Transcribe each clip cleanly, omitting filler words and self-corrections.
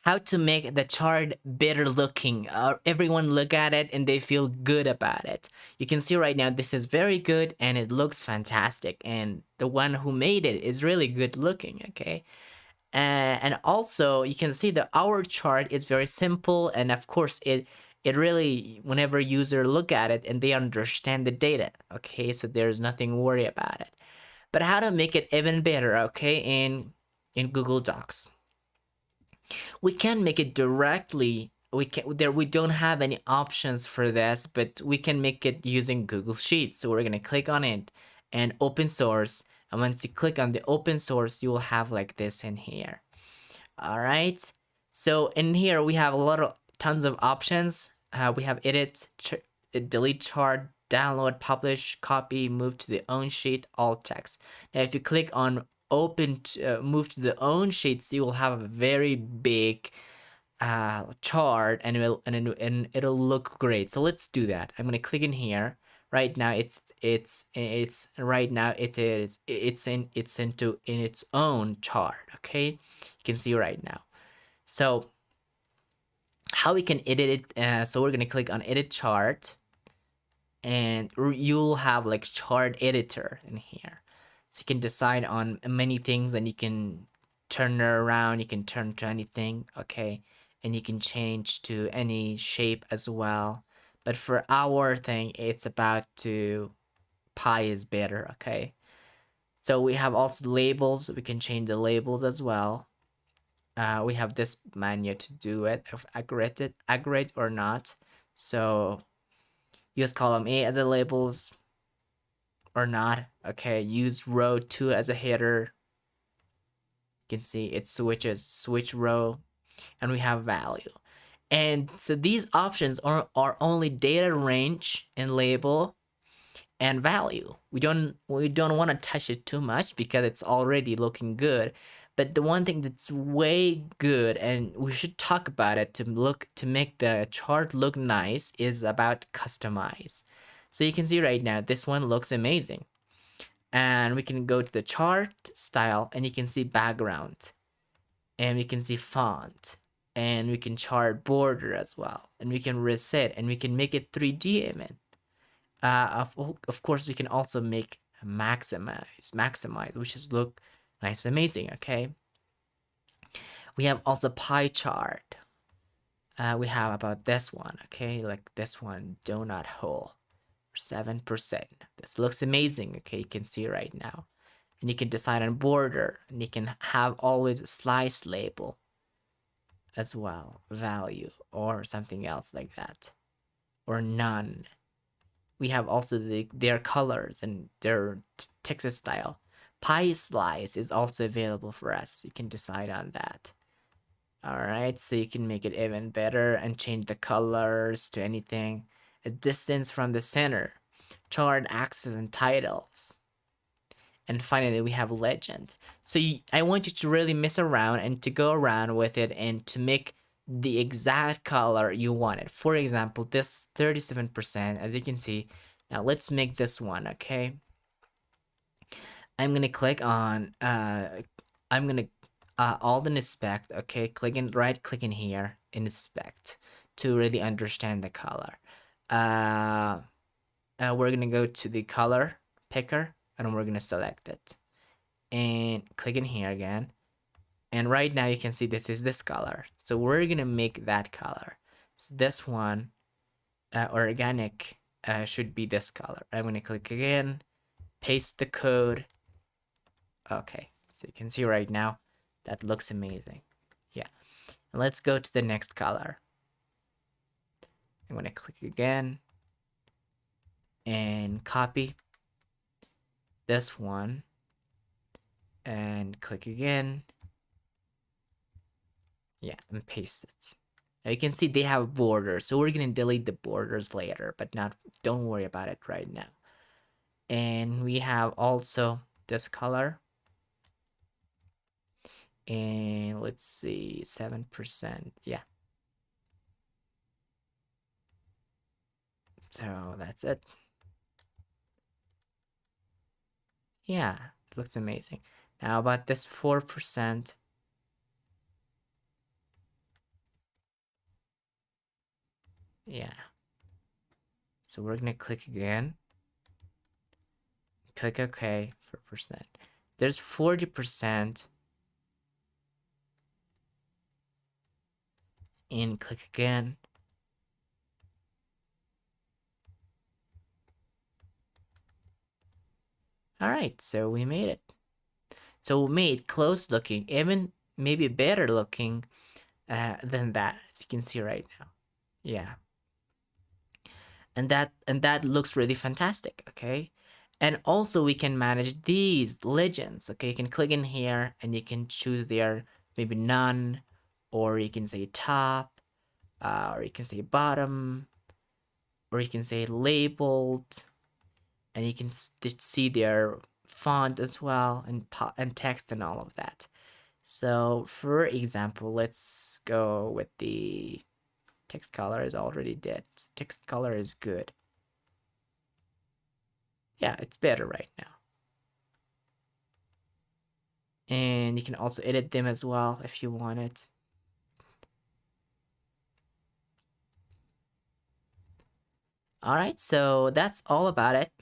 how to make the chart better looking. Everyone look at it and they feel good about it. You can see right now this is very good and it looks fantastic, and the one who made it is really good looking. Okay, and also you can see that our chart is very simple, and of course it really, whenever user look at it and they understand the data. Okay, so there's nothing worry about it. But how to make it even better? Okay, in Google Docs, we can make it directly. We don't have any options for this, but we can make it using Google Sheets. So we're gonna click on it and open source, and once you click on the open source, you will have like this in here. All right, so in here we have a lot of tons of options. We have edit, delete chart, download, publish, copy, move to the own sheet, all text. Now if you click on move to the own sheets, you will have a very big chart, and it'll look great. So let's do that. I'm gonna click in here. Right now it's right now it's into in its own chart. Okay, you can see right now. So how we can edit it? So we're gonna click on edit chart, and you'll have like chart editor in here. So you can decide on many things, and you can turn it around, you can turn to anything. Okay, and you can change to any shape as well. But for our thing, it's about to pi is better. Okay, so we have also labels. We can change the labels as well. We have this menu to do it, if accurate or not. So use column A as a labels or not. Okay, use row 2 as a header. You can see it switch row, and we have value. And so these options are only data range and label and value. We don't want to touch it too much because it's already looking good. But the one thing that's way good, and we should talk about it to make the chart look nice, is about customize. So you can see right now this one looks amazing. And we can go to the chart style, and you can see background, and we can see font, and we can chart border as well, and we can reset, and we can make it 3D even. Of course, we can also make maximize, which is look nice, amazing. Okay, we have also pie chart. We have about this one. Okay, like this one, donut hole, 7%. This looks amazing. Okay, you can see right now, and you can decide on border, and you can have always a slice label as well, value or something else like that, or none. We have also their colors and their text style. Pie slice is also available for us. You can decide on that. All right, so you can make it even better and change the colors to anything. A distance from the center, chart axis and titles. And finally, we have legend. So I want you to really mess around and to go around with it and to make the exact color you wanted. For example, this 37%, as you can see. Now let's make this one. Okay, I'm gonna click on I'm gonna alt and inspect. Okay, right click in here and inspect to really understand the color. We're gonna go to the color picker, and we're gonna select it and click in here again. And right now you can see this is this color, so we're gonna make that color. So this one, organic, should be this color. I'm gonna click again, paste the code. Okay, so you can see right now that looks amazing. Yeah, and let's go to the next color. I'm gonna click again and copy this one and click again. Yeah, and paste it. Now you can see they have borders, so we're gonna delete the borders later, but don't worry about it right now. And we have also this color, and let's see, 7%. Yeah, so that's it. Yeah, it looks amazing. Now about this 4%. Yeah. So we're gonna click again. Click OK for percent. There's 40%. And click again. All right, so we made it. So we made close looking, even maybe better looking than that, as you can see right now. Yeah, and that looks really fantastic. Okay, and also we can manage these legends. Okay, you can click in here and you can choose there maybe none, or you can say top, or you can say bottom, or you can say labeled, and you can see their font as well, and text and all of that. So for example, let's go with the text color is already dead. Text color is good. Yeah, it's better right now. And you can also edit them as well if you want it. All right, so that's all about it.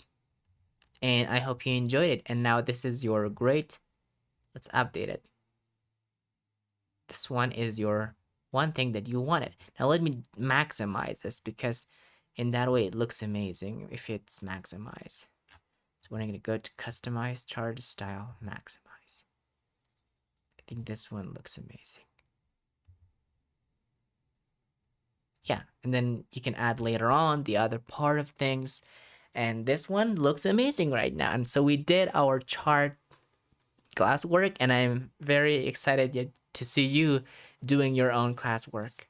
And I hope you enjoyed it. And now this is your grade. Let's update it. This one is your one thing that you wanted. Now let me maximize this, because in that way it looks amazing if it's maximized. So we're going to go to customize, chart style, maximize. I think this one looks amazing. Yeah, and then you can add later on the other part of things. And this one looks amazing right now. And so we did our chart classwork, and I'm very excited yet to see you doing your own classwork.